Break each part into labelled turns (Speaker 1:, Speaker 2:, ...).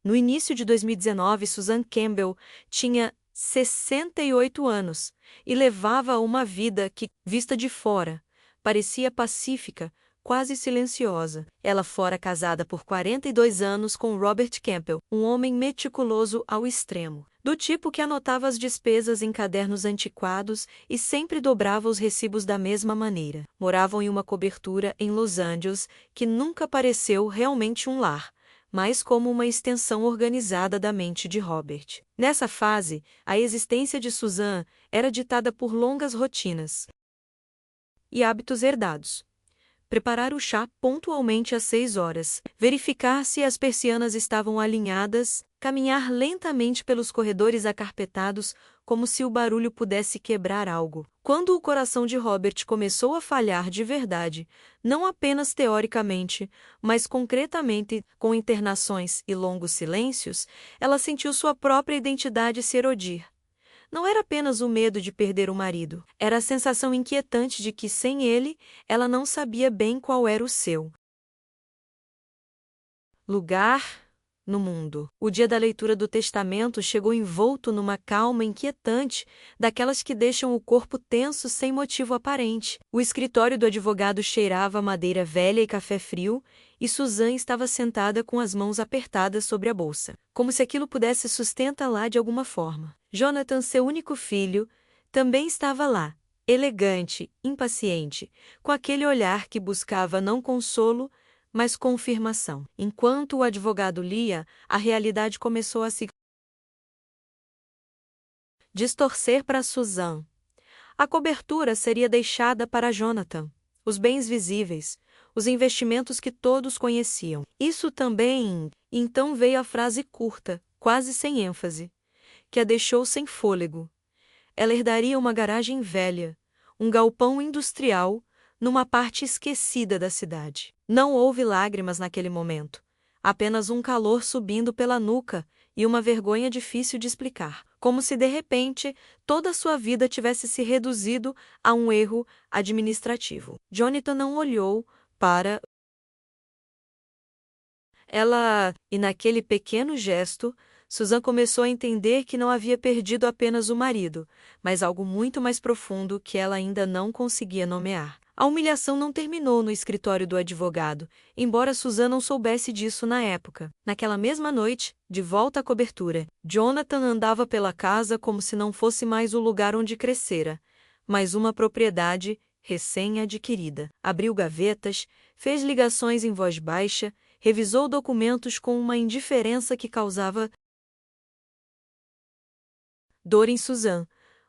Speaker 1: No início de 2019, Susan Campbell tinha 68 anos e levava uma vida que, vista de fora, parecia pacífica, quase silenciosa. Ela fora casada por 42 anos com Robert Campbell, um homem meticuloso ao extremo, do tipo que anotava as despesas em cadernos antiquados e sempre dobrava os recibos da mesma maneira. Moravam em uma cobertura em Los Angeles que nunca pareceu realmente um lar, mas como uma extensão organizada da mente de Robert. Nessa fase, a existência de Susan era ditada por longas rotinas e hábitos herdados. Preparar o chá pontualmente às 6 horas, verificar se as persianas estavam alinhadas, caminhar lentamente pelos corredores acarpetados como se o barulho pudesse quebrar algo. Quando o coração de Robert começou a falhar de verdade, não apenas teoricamente, mas concretamente, com internações e longos silêncios, ela sentiu sua própria identidade se erodir. Não era apenas o medo de perder o marido, era a sensação inquietante de que, sem ele, ela não sabia bem qual era o seu lugar no mundo. O dia da leitura do testamento chegou envolto numa calma inquietante, daquelas que deixam o corpo tenso sem motivo aparente. O escritório do advogado cheirava a madeira velha e café frio, e Susan estava sentada com as mãos apertadas sobre a bolsa, como se aquilo pudesse sustentá-la de alguma forma. Jonathan, seu único filho, também estava lá, elegante, impaciente, com aquele olhar que buscava não consolo, mas confirmação. Enquanto o advogado lia, a realidade começou a se distorcer para Susan. A cobertura seria deixada para Jonathan, os bens visíveis, os investimentos que todos conheciam. Isso também. Então veio a frase curta, quase sem ênfase, que a deixou sem fôlego. Ela herdaria uma garagem velha, um galpão industrial, numa parte esquecida da cidade. Não houve lágrimas naquele momento, apenas um calor subindo pela nuca e uma vergonha difícil de explicar, como se de repente toda a sua vida tivesse se reduzido a um erro administrativo. Jonathan não olhou para ela, e naquele pequeno gesto, Susan começou a entender que não havia perdido apenas o marido, mas algo muito mais profundo que ela ainda não conseguia nomear. A humilhação não terminou no escritório do advogado, embora Susan não soubesse disso na época. Naquela mesma noite, de volta à cobertura, Jonathan andava pela casa como se não fosse mais o lugar onde crescera, mas uma propriedade recém-adquirida. Abriu gavetas, fez ligações em voz baixa, revisou documentos com uma indiferença que causava dor em Susan.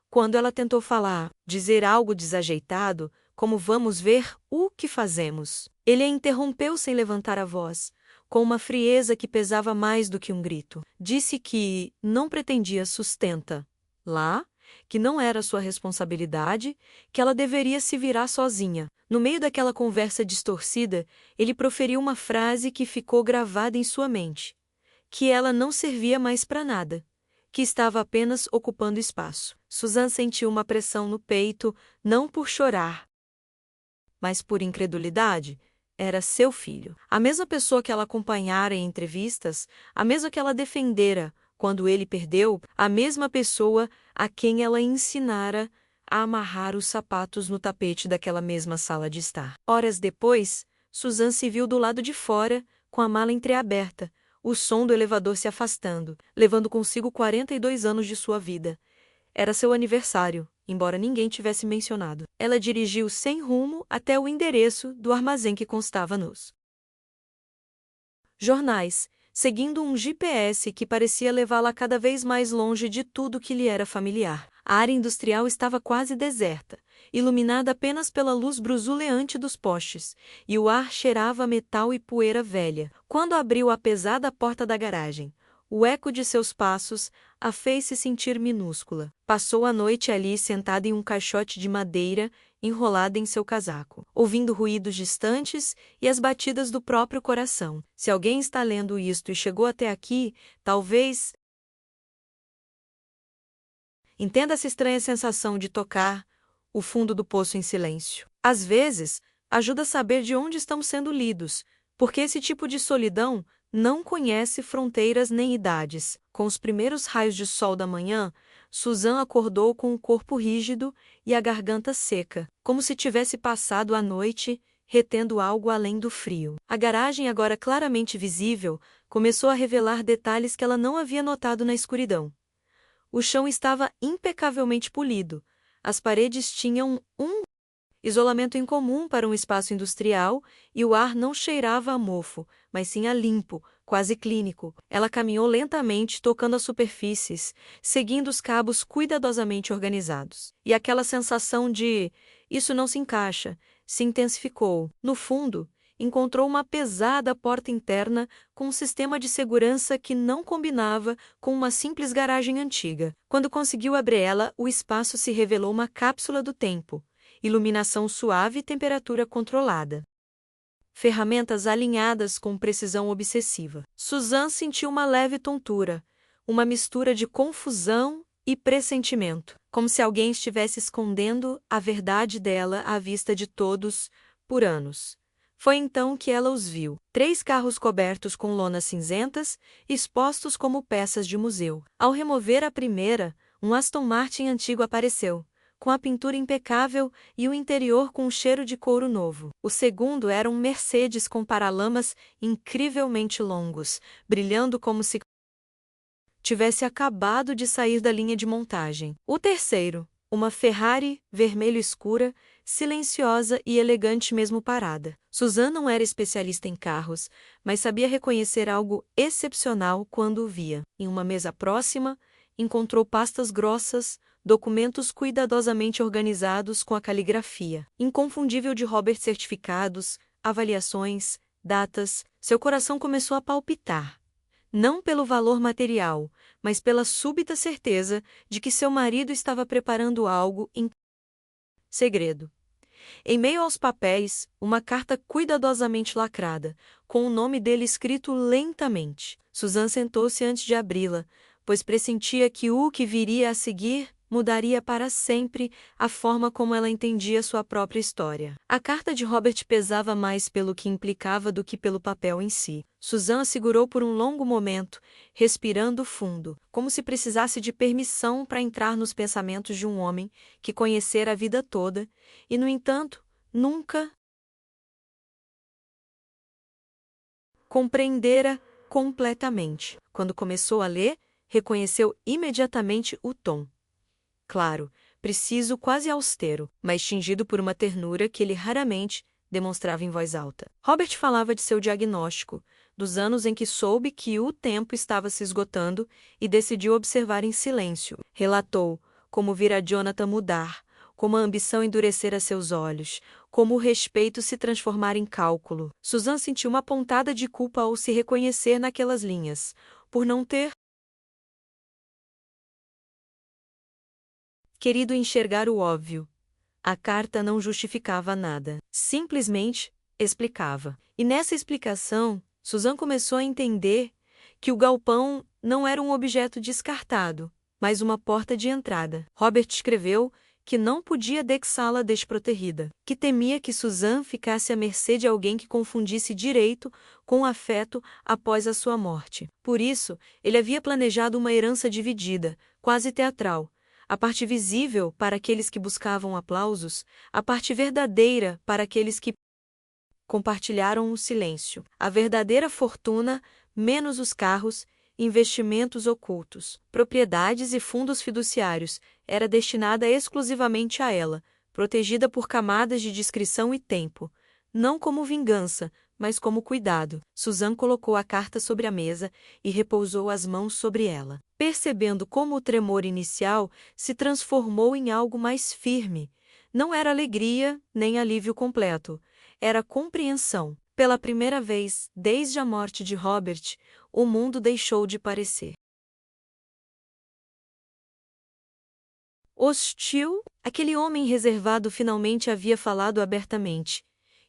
Speaker 1: Quando ela tentou falar, dizer algo desajeitado, como vamos ver o que fazemos, ele a interrompeu sem levantar a voz, com uma frieza que pesava mais do que um grito. Disse que não pretendia sustenta lá, que não era sua responsabilidade, que ela deveria se virar sozinha. No meio daquela conversa distorcida, ele proferiu uma frase que ficou gravada em sua mente, que ela não servia mais para nada, que estava apenas ocupando espaço. Susan sentiu uma pressão no peito, não por chorar, mas por incredulidade. Era seu filho. A mesma pessoa que ela acompanhara em entrevistas, a mesma que ela defendera quando ele perdeu, a mesma pessoa a quem ela ensinara a amarrar os sapatos no tapete daquela mesma sala de estar. Horas depois, Susan se viu do lado de fora, com a mala entreaberta, o som do elevador se afastando, levando consigo 42 anos de sua vida. Era seu aniversário, embora ninguém tivesse mencionado. Ela dirigiu sem rumo até o endereço do armazém que constava nos jornais, seguindo um GPS que parecia levá-la cada vez mais longe de tudo que lhe era familiar. A área industrial estava quase deserta, iluminada apenas pela luz bruzuleante dos postes, e o ar cheirava a metal e poeira velha. Quando abriu a pesada porta da garagem, o eco de seus passos a fez-se sentir minúscula. Passou a noite ali sentada em um caixote de madeira, enrolada em seu casaco, ouvindo ruídos distantes e as batidas do próprio coração. Se alguém está lendo isto e chegou até aqui, talvez entenda essa estranha sensação de tocar o fundo do poço em silêncio. Às vezes, ajuda a saber de onde estamos sendo lidos, porque esse tipo de solidão não conhece fronteiras nem idades. Com os primeiros raios de sol da manhã, Susan acordou com o corpo rígido e a garganta seca, como se tivesse passado a noite retendo algo além do frio. A garagem, agora claramente visível, começou a revelar detalhes que ela não havia notado na escuridão. O chão estava impecavelmente polido. As paredes tinham um isolamento incomum para um espaço industrial e o ar não cheirava a mofo, mas sim a limpo, quase clínico. Ela caminhou lentamente, tocando as superfícies, seguindo os cabos cuidadosamente organizados. E aquela sensação de "isso não se encaixa" se intensificou. No fundo, encontrou uma pesada porta interna com um sistema de segurança que não combinava com uma simples garagem antiga. Quando conseguiu abrir ela, o espaço se revelou uma cápsula do tempo. Iluminação suave e temperatura controlada. Ferramentas alinhadas com precisão obsessiva. Susan sentiu uma leve tontura, uma mistura de confusão e pressentimento, como se alguém estivesse escondendo a verdade dela à vista de todos, por anos. Foi então que ela os viu. 3 carros cobertos com lonas cinzentas, expostos como peças de museu. Ao remover a primeira, um Aston Martin antigo apareceu, com a pintura impecável e o interior com um cheiro de couro novo. O segundo era um Mercedes com paralamas incrivelmente longos, brilhando como se tivesse acabado de sair da linha de montagem. O terceiro, uma Ferrari vermelho escura, silenciosa e elegante mesmo parada. Susan não era especialista em carros, mas sabia reconhecer algo excepcional quando o via. Em uma mesa próxima, encontrou pastas grossas, documentos cuidadosamente organizados com a caligrafia inconfundível de Robert, certificados, avaliações, datas. Seu coração começou a palpitar. Não pelo valor material, mas pela súbita certeza de que seu marido estava preparando algo em segredo. Em meio aos papéis, uma carta cuidadosamente lacrada, com o nome dele escrito lentamente. Susan sentou-se antes de abri-la, pois pressentia que o que viria a seguir mudaria para sempre a forma como ela entendia sua própria história. A carta de Robert pesava mais pelo que implicava do que pelo papel em si. Susan a segurou por um longo momento, respirando fundo, como se precisasse de permissão para entrar nos pensamentos de um homem que conhecera a vida toda e, no entanto, nunca compreendera completamente. Quando começou a ler, reconheceu imediatamente o tom. Claro, preciso, quase austero, mas tingido por uma ternura que ele raramente demonstrava em voz alta. Robert falava de seu diagnóstico, dos anos em que soube que o tempo estava se esgotando e decidiu observar em silêncio. Relatou como vira Jonathan mudar, como a ambição endurecera seus olhos, como o respeito se transformara em cálculo. Susan sentiu uma pontada de culpa ao se reconhecer naquelas linhas, por não ter querido enxergar o óbvio. A carta não justificava nada, simplesmente explicava. E nessa explicação, Susan começou a entender que o galpão não era um objeto descartado, mas uma porta de entrada. Robert escreveu que não podia deixá-la desprotegida, que temia que Susan ficasse à mercê de alguém que confundisse direito com afeto após a sua morte. Por isso, ele havia planejado uma herança dividida, quase teatral. A parte visível para aqueles que buscavam aplausos, a parte verdadeira para aqueles que compartilharam o silêncio. A verdadeira fortuna, menos os carros, investimentos ocultos, propriedades e fundos fiduciários, era destinada exclusivamente a ela, protegida por camadas de discrição e tempo, não como vingança, mas como cuidado. Susan colocou a carta sobre a mesa e repousou as mãos sobre ela, percebendo como o tremor inicial se transformou em algo mais firme. Não era alegria, nem alívio completo. Era compreensão. Pela primeira vez, desde a morte de Robert, o mundo deixou de parecer hostil. Aquele homem reservado finalmente havia falado abertamente,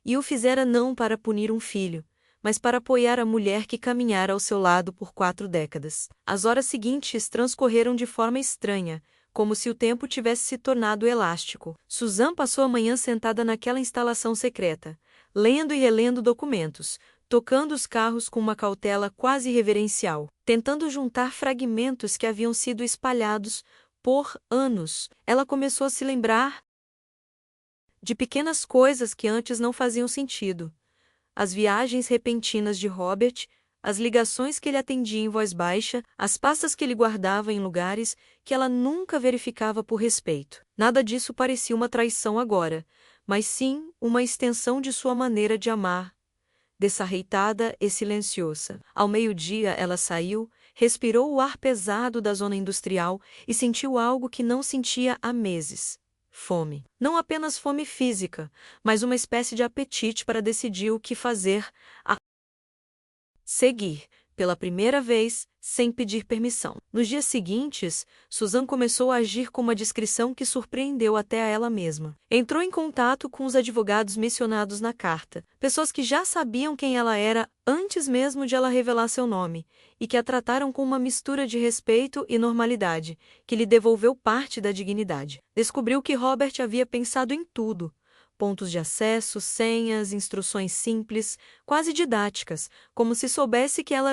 Speaker 1: e o fizera não para punir um filho, mas para apoiar a mulher que caminhara ao seu lado por 4 décadas. As horas seguintes transcorreram de forma estranha, como se o tempo tivesse se tornado elástico. Susan passou a manhã sentada naquela instalação secreta, lendo e relendo documentos, tocando os carros com uma cautela quase reverencial, tentando juntar fragmentos que haviam sido espalhados por anos. Ela começou a se lembrar de pequenas coisas que antes não faziam sentido. As viagens repentinas de Robert, as ligações que ele atendia em voz baixa, as pastas que ele guardava em lugares que ela nunca verificava por respeito. Nada disso parecia uma traição agora, mas sim uma extensão de sua maneira de amar, desarreitada e silenciosa. Ao meio-dia, ela saiu, respirou o ar pesado da zona industrial e sentiu algo que não sentia há meses. Fome. Não apenas fome física, mas uma espécie de apetite para decidir o que fazer a seguir, pela primeira vez, sem pedir permissão. Nos dias seguintes, Susan começou a agir com uma discrição que surpreendeu até a ela mesma. Entrou em contato com os advogados mencionados na carta, pessoas que já sabiam quem ela era antes mesmo de ela revelar seu nome, e que a trataram com uma mistura de respeito e normalidade, que lhe devolveu parte da dignidade. Descobriu que Robert havia pensado em tudo. Pontos de acesso, senhas, instruções simples, quase didáticas, como se soubesse que ela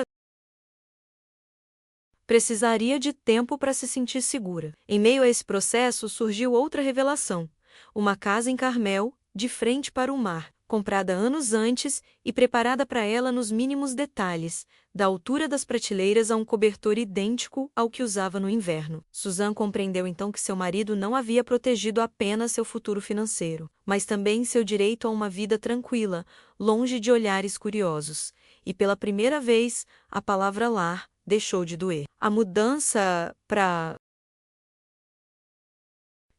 Speaker 1: precisaria de tempo para se sentir segura. Em meio a esse processo surgiu outra revelação: uma casa em Carmel, de frente para o mar, comprada anos antes e preparada para ela nos mínimos detalhes, da altura das prateleiras a um cobertor idêntico ao que usava no inverno. Susan compreendeu então que seu marido não havia protegido apenas seu futuro financeiro, mas também seu direito a uma vida tranquila, longe de olhares curiosos. E pela primeira vez, a palavra lar deixou de doer. A mudança para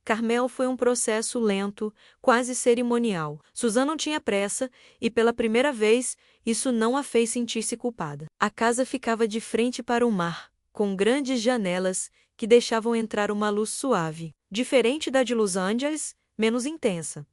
Speaker 1: Carmel foi um processo lento, quase cerimonial. Susan não tinha pressa e, pela primeira vez, isso não a fez sentir-se culpada. A casa ficava de frente para o mar, com grandes janelas que deixavam entrar uma luz suave, diferente da de Los Angeles, menos intensa.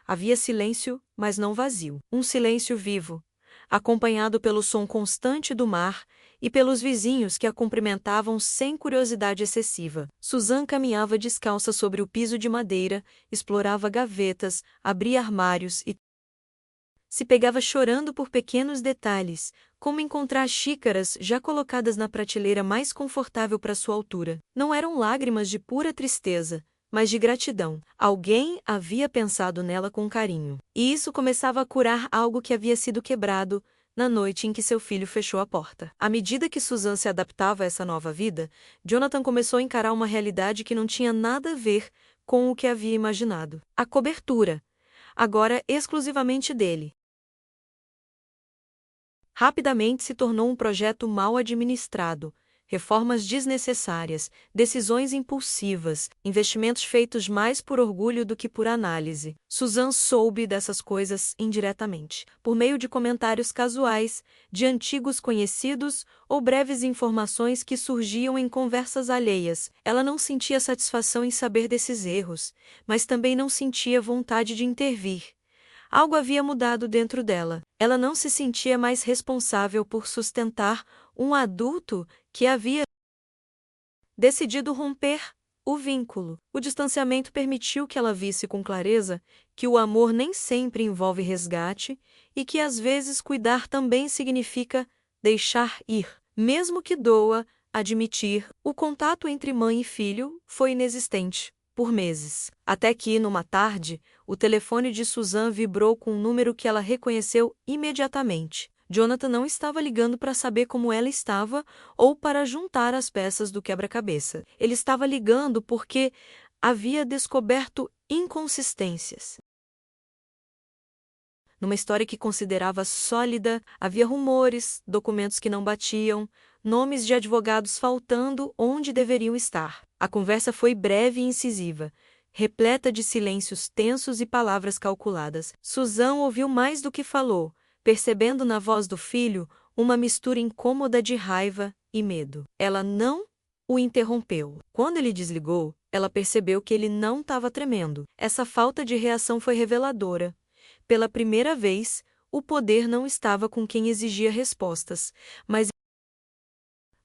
Speaker 1: Havia silêncio, mas não vazio. Um silêncio vivo, acompanhado pelo som constante do mar e pelos vizinhos que a cumprimentavam sem curiosidade excessiva. Susan caminhava descalça sobre o piso de madeira, explorava gavetas, abria armários e se pegava chorando por pequenos detalhes, como encontrar xícaras já colocadas na prateleira mais confortável para sua altura. Não eram lágrimas de pura tristeza, mas de gratidão. Alguém havia pensado nela com carinho. E isso começava a curar algo que havia sido quebrado na noite em que seu filho fechou a porta. À medida que Susan se adaptava a essa nova vida, Jonathan começou a encarar uma realidade que não tinha nada a ver com o que havia imaginado. A cobertura, agora exclusivamente dele, rapidamente se tornou um projeto mal administrado. Reformas desnecessárias, decisões impulsivas, investimentos feitos mais por orgulho do que por análise. Susan soube dessas coisas indiretamente, por meio de comentários casuais, de antigos conhecidos ou breves informações que surgiam em conversas alheias. Ela não sentia satisfação em saber desses erros, mas também não sentia vontade de intervir. Algo havia mudado dentro dela. Ela não se sentia mais responsável por sustentar um adulto que havia decidido romper o vínculo. O distanciamento permitiu que ela visse com clareza que o amor nem sempre envolve resgate e que às vezes cuidar também significa deixar ir. Mesmo que doa admitir, o contato entre mãe e filho foi inexistente por meses. Até que, numa tarde, o telefone de Susan vibrou com um número que ela reconheceu imediatamente. Jonathan não estava ligando para saber como ela estava ou para juntar as peças do quebra-cabeça. Ele estava ligando porque havia descoberto inconsistências. Numa história que considerava sólida, havia rumores, documentos que não batiam, nomes de advogados faltando onde deveriam estar. A conversa foi breve e incisiva, repleta de silêncios tensos e palavras calculadas. Susan ouviu mais do que falou, percebendo na voz do filho uma mistura incômoda de raiva e medo. Ela não o interrompeu. Quando ele desligou, ela percebeu que ele não estava tremendo. Essa falta de reação foi reveladora. Pela primeira vez, o poder não estava com quem exigia respostas, mas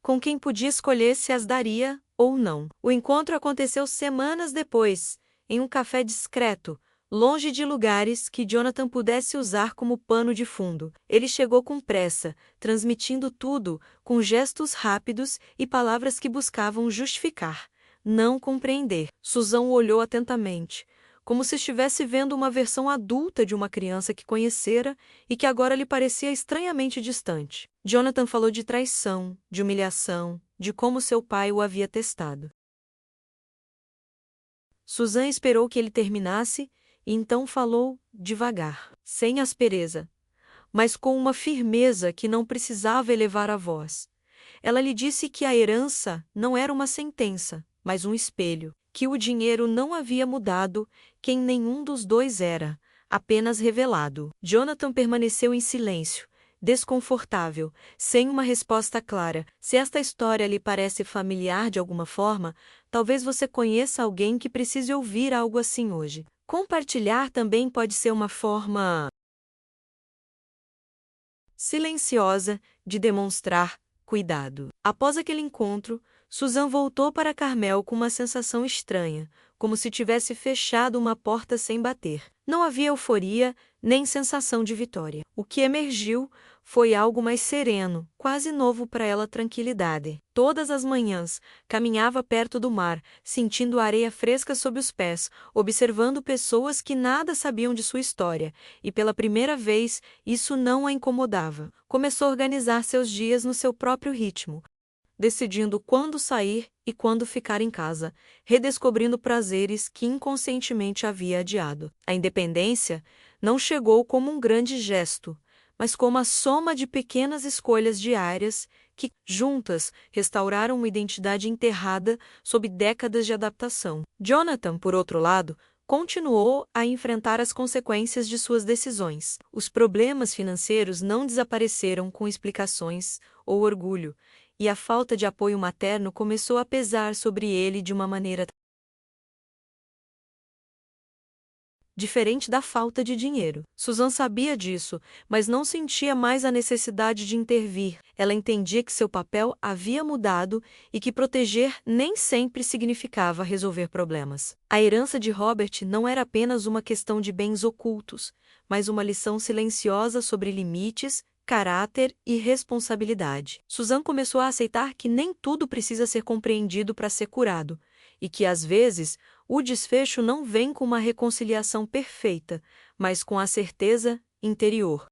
Speaker 1: com quem podia escolher se as daria ou não. O encontro aconteceu semanas depois, em um café discreto, longe de lugares que Jonathan pudesse usar como pano de fundo. Ele chegou com pressa, transmitindo tudo, com gestos rápidos e palavras que buscavam justificar, não compreender. Susan o olhou atentamente, como se estivesse vendo uma versão adulta de uma criança que conhecera e que agora lhe parecia estranhamente distante. Jonathan falou de traição, de humilhação, de como seu pai o havia testado. Susan esperou que ele terminasse e então falou devagar, sem aspereza, mas com uma firmeza que não precisava elevar a voz. Ela lhe disse que a herança não era uma sentença, mas um espelho, que o dinheiro não havia mudado quem nenhum dos dois era, apenas revelado. Jonathan permaneceu em silêncio, desconfortável, sem uma resposta clara. Se esta história lhe parece familiar de alguma forma, talvez você conheça alguém que precise ouvir algo assim hoje. Compartilhar também pode ser uma forma silenciosa de demonstrar cuidado. Após aquele encontro, Susan voltou para Carmel com uma sensação estranha, como se tivesse fechado uma porta sem bater. Não havia euforia, nem sensação de vitória. O que emergiu foi algo mais sereno, quase novo para ela tranquilidade. Todas as manhãs, caminhava perto do mar, sentindo a areia fresca sob os pés, observando pessoas que nada sabiam de sua história, e pela primeira vez, isso não a incomodava. Começou a organizar seus dias no seu próprio ritmo, decidindo quando sair e quando ficar em casa, redescobrindo prazeres que inconscientemente havia adiado. A independência não chegou como um grande gesto, mas como a soma de pequenas escolhas diárias que, juntas, restauraram uma identidade enterrada sob décadas de adaptação. Jonathan, por outro lado, continuou a enfrentar as consequências de suas decisões. Os problemas financeiros não desapareceram com explicações ou orgulho, e a falta de apoio materno começou a pesar sobre ele de uma maneira diferente da falta de dinheiro. Susan sabia disso, mas não sentia mais a necessidade de intervir. Ela entendia que seu papel havia mudado e que proteger nem sempre significava resolver problemas. A herança de Robert não era apenas uma questão de bens ocultos, mas uma lição silenciosa sobre limites, caráter e responsabilidade. Susan começou a aceitar que nem tudo precisa ser compreendido para ser curado, e que, às vezes, o desfecho não vem com uma reconciliação perfeita, mas com a certeza interior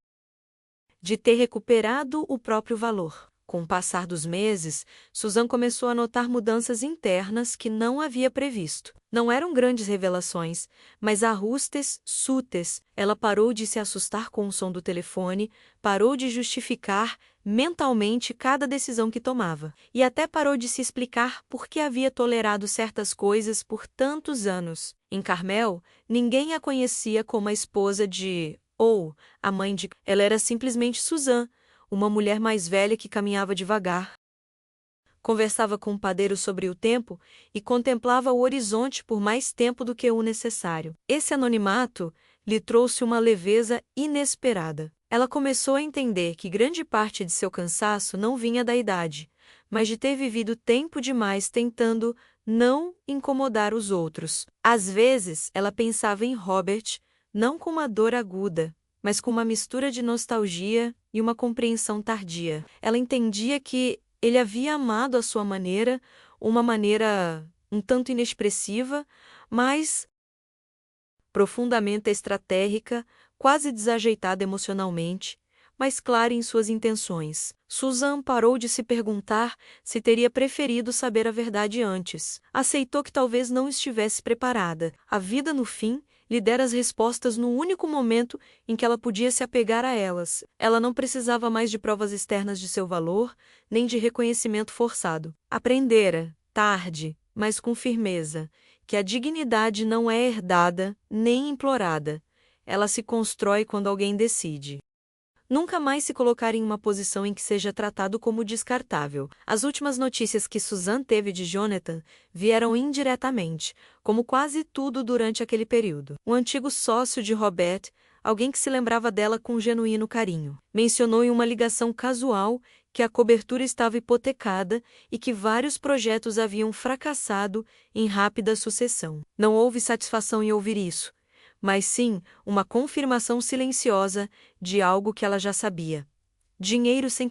Speaker 1: de ter recuperado o próprio valor. Com o passar dos meses, Susan começou a notar mudanças internas que não havia previsto. Não eram grandes revelações, mas ajustes súteis. Ela parou de se assustar com o som do telefone, parou de justificar mentalmente cada decisão que tomava, e até parou de se explicar por que havia tolerado certas coisas por tantos anos. Em Carmel, ninguém a conhecia como a esposa de, ou a mãe de. Ela era simplesmente Susan, uma mulher mais velha que caminhava devagar, conversava com o padeiro sobre o tempo e contemplava o horizonte por mais tempo do que o necessário. Esse anonimato lhe trouxe uma leveza inesperada. Ela começou a entender que grande parte de seu cansaço não vinha da idade, mas de ter vivido tempo demais tentando não incomodar os outros. Às vezes, ela pensava em Robert, não com uma dor aguda, mas com uma mistura de nostalgia e uma compreensão tardia. Ela entendia que ele havia amado à sua maneira, uma maneira um tanto inexpressiva, mas profundamente estratégica, quase desajeitada emocionalmente, mas clara em suas intenções. Susan parou de se perguntar se teria preferido saber a verdade antes. Aceitou que talvez não estivesse preparada. A vida, no fim, lhe dera as respostas no único momento em que ela podia se apegar a elas. Ela não precisava mais de provas externas de seu valor, nem de reconhecimento forçado. Aprendera, tarde, mas com firmeza, que a dignidade não é herdada nem implorada. Ela se constrói quando alguém decide. Nunca mais se colocar em uma posição em que seja tratado como descartável. As últimas notícias que Susan teve de Jonathan vieram indiretamente, como quase tudo durante aquele período. Um antigo sócio de Robert, alguém que se lembrava dela com genuíno carinho, mencionou em uma ligação casual que a cobertura estava hipotecada e que vários projetos haviam fracassado em rápida sucessão. Não houve satisfação em ouvir isso, mas sim uma confirmação silenciosa de algo que ela já sabia. Dinheiro sem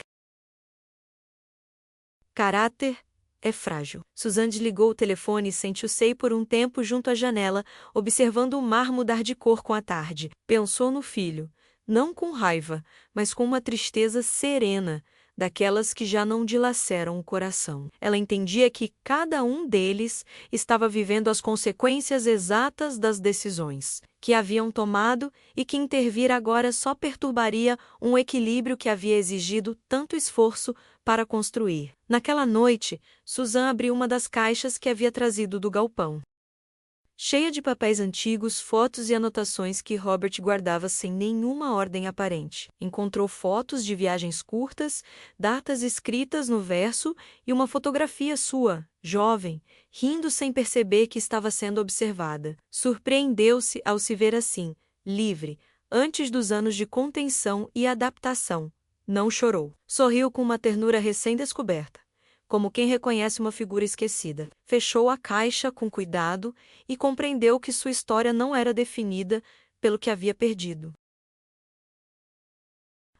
Speaker 1: caráter é frágil. Suzanne desligou o telefone e sentou-se por um tempo junto à janela, observando o mar mudar de cor com a tarde. Pensou no filho, não com raiva, mas com uma tristeza serena, daquelas que já não dilaceram o coração. Ela entendia que cada um deles estava vivendo as consequências exatas das decisões que haviam tomado e que intervir agora só perturbaria um equilíbrio que havia exigido tanto esforço para construir. Naquela noite, Suzanne abriu uma das caixas que havia trazido do galpão. Cheia de papéis antigos, fotos e anotações que Robert guardava sem nenhuma ordem aparente. Encontrou fotos de viagens curtas, datas escritas no verso e uma fotografia sua, jovem, rindo sem perceber que estava sendo observada. Surpreendeu-se ao se ver assim, livre, antes dos anos de contenção e adaptação. Não chorou. Sorriu com uma ternura recém-descoberta, como quem reconhece uma figura esquecida. Fechou a caixa com cuidado e compreendeu que sua história não era definida pelo que havia perdido,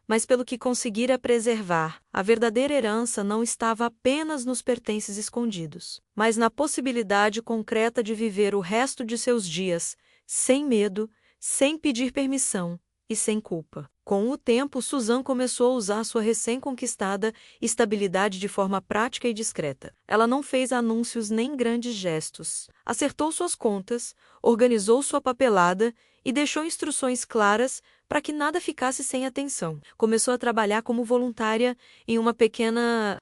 Speaker 1: mas pelo que conseguira preservar. A verdadeira herança não estava apenas nos pertences escondidos, mas na possibilidade concreta de viver o resto de seus dias, sem medo, sem pedir permissão e sem culpa. Com o tempo, Suzanne começou a usar sua recém-conquistada estabilidade de forma prática e discreta. Ela não fez anúncios nem grandes gestos. Acertou suas contas, organizou sua papelada e deixou instruções claras para que nada ficasse sem atenção. Começou a trabalhar como voluntária em uma pequena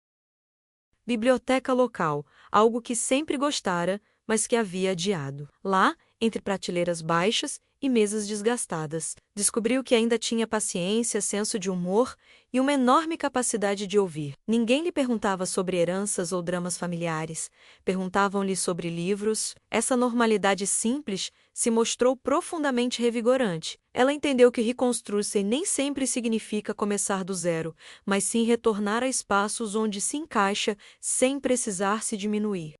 Speaker 1: biblioteca local, algo que sempre gostara, mas que havia adiado. Lá, entre prateleiras baixas e mesas desgastadas, descobriu que ainda tinha paciência, senso de humor e uma enorme capacidade de ouvir. Ninguém lhe perguntava sobre heranças ou dramas familiares, perguntavam-lhe sobre livros. Essa normalidade simples se mostrou profundamente revigorante. Ela entendeu que reconstruir-se nem sempre significa começar do zero, mas sim retornar a espaços onde se encaixa sem precisar se diminuir.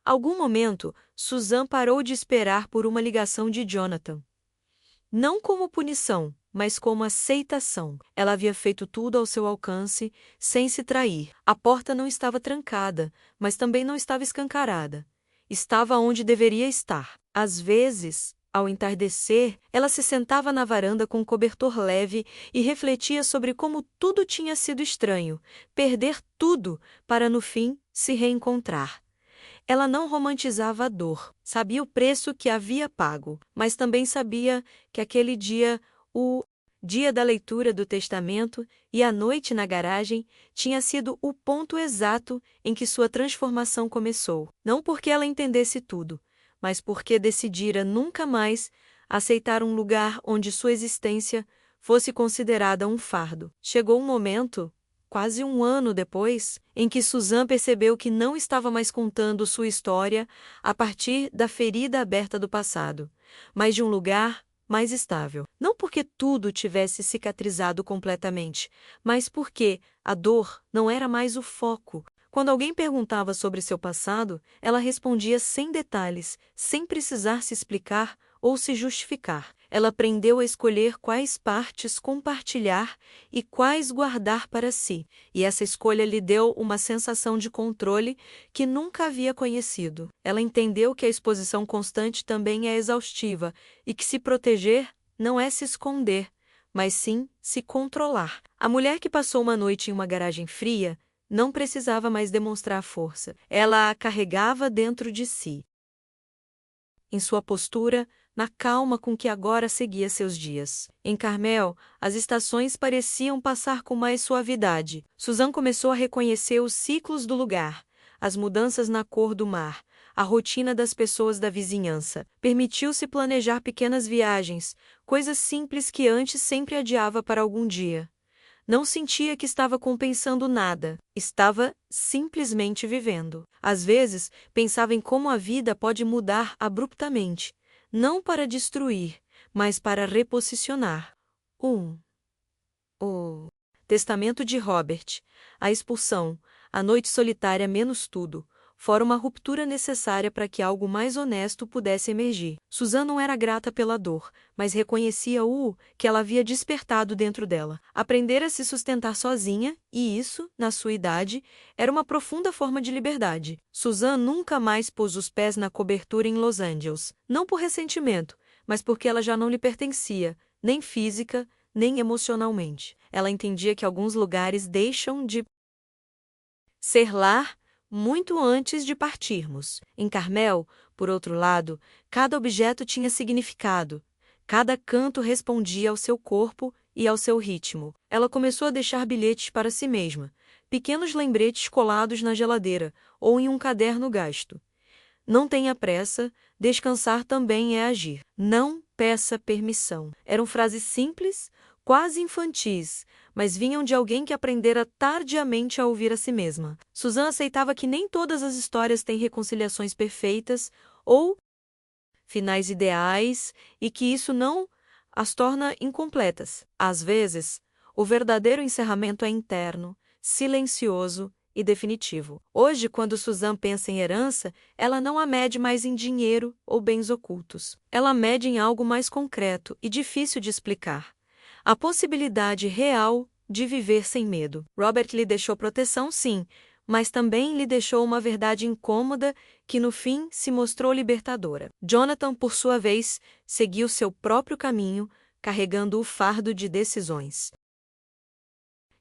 Speaker 1: Algum momento, Suzanne parou de esperar por uma ligação de Jonathan. Não como punição, mas como aceitação. Ela havia feito tudo ao seu alcance, sem se trair. A porta não estava trancada, mas também não estava escancarada. Estava onde deveria estar. Às vezes, ao entardecer, ela se sentava na varanda com um cobertor leve e refletia sobre como tudo tinha sido estranho, perder tudo para, no fim, se reencontrar. Ela não romantizava a dor, sabia o preço que havia pago, mas também sabia que aquele dia, o dia da leitura do testamento e a noite na garagem, tinha sido o ponto exato em que sua transformação começou. Não porque ela entendesse tudo, mas porque decidira nunca mais aceitar um lugar onde sua existência fosse considerada um fardo. Chegou um momento, quase um ano depois, em que Suzanne percebeu que não estava mais contando sua história a partir da ferida aberta do passado, mas de um lugar mais estável. Não porque tudo tivesse cicatrizado completamente, mas porque a dor não era mais o foco. Quando alguém perguntava sobre seu passado, ela respondia sem detalhes, sem precisar se explicar ou se justificar. Ela aprendeu a escolher quais partes compartilhar e quais guardar para si, e essa escolha lhe deu uma sensação de controle que nunca havia conhecido. Ela entendeu que a exposição constante também é exaustiva e que se proteger não é se esconder, mas sim se controlar. A mulher que passou uma noite em uma garagem fria não precisava mais demonstrar força. Ela a carregava dentro de si. Em sua postura, na calma com que agora seguia seus dias. Em Carmel, as estações pareciam passar com mais suavidade. Suzanne começou a reconhecer os ciclos do lugar, as mudanças na cor do mar, a rotina das pessoas da vizinhança. Permitiu-se planejar pequenas viagens, coisas simples que antes sempre adiava para algum dia. Não sentia que estava compensando nada, estava simplesmente vivendo. Às vezes, pensava em como a vida pode mudar abruptamente, não para destruir, mas para reposicionar. O testamento de Robert, a expulsão, a noite solitária menos tudo, fora uma ruptura necessária para que algo mais honesto pudesse emergir. Susan não era grata pela dor, mas reconhecia o que ela havia despertado dentro dela. Aprender a se sustentar sozinha, e isso, na sua idade, era uma profunda forma de liberdade. Susan nunca mais pôs os pés na cobertura em Los Angeles, não por ressentimento, mas porque ela já não lhe pertencia, nem física, nem emocionalmente. Ela entendia que alguns lugares deixam de ser lar muito antes de partirmos. Em Carmel, por outro lado, cada objeto tinha significado. Cada canto respondia ao seu corpo e ao seu ritmo. Ela começou a deixar bilhetes para si mesma, pequenos lembretes colados na geladeira ou em um caderno gasto. Não tenha pressa, descansar também é agir. Não peça permissão. Eram frases simples, quase infantis, mas vinham de alguém que aprendera tardiamente a ouvir a si mesma. Susan aceitava que nem todas as histórias têm reconciliações perfeitas ou finais ideais e que isso não as torna incompletas. Às vezes, o verdadeiro encerramento é interno, silencioso e definitivo. Hoje, quando Susan pensa em herança, ela não a mede mais em dinheiro ou bens ocultos. Ela a mede em algo mais concreto e difícil de explicar. A possibilidade real de viver sem medo. Robert lhe deixou proteção, sim, mas também lhe deixou uma verdade incômoda que no fim se mostrou libertadora. Jonathan, por sua vez, seguiu seu próprio caminho, carregando o fardo de decisões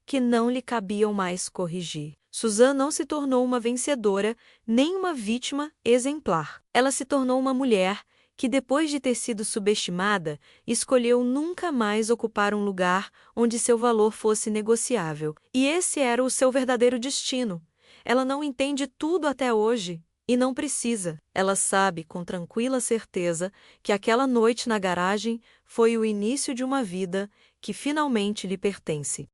Speaker 1: que não lhe cabiam mais corrigir. Susan não se tornou uma vencedora, nem uma vítima exemplar. Ela se tornou uma mulher que, depois de ter sido subestimada, escolheu nunca mais ocupar um lugar onde seu valor fosse negociável. E esse era o seu verdadeiro destino. Ela não entende tudo até hoje, e não precisa. Ela sabe, com tranquila certeza, que aquela noite na garagem foi o início de uma vida que finalmente lhe pertence.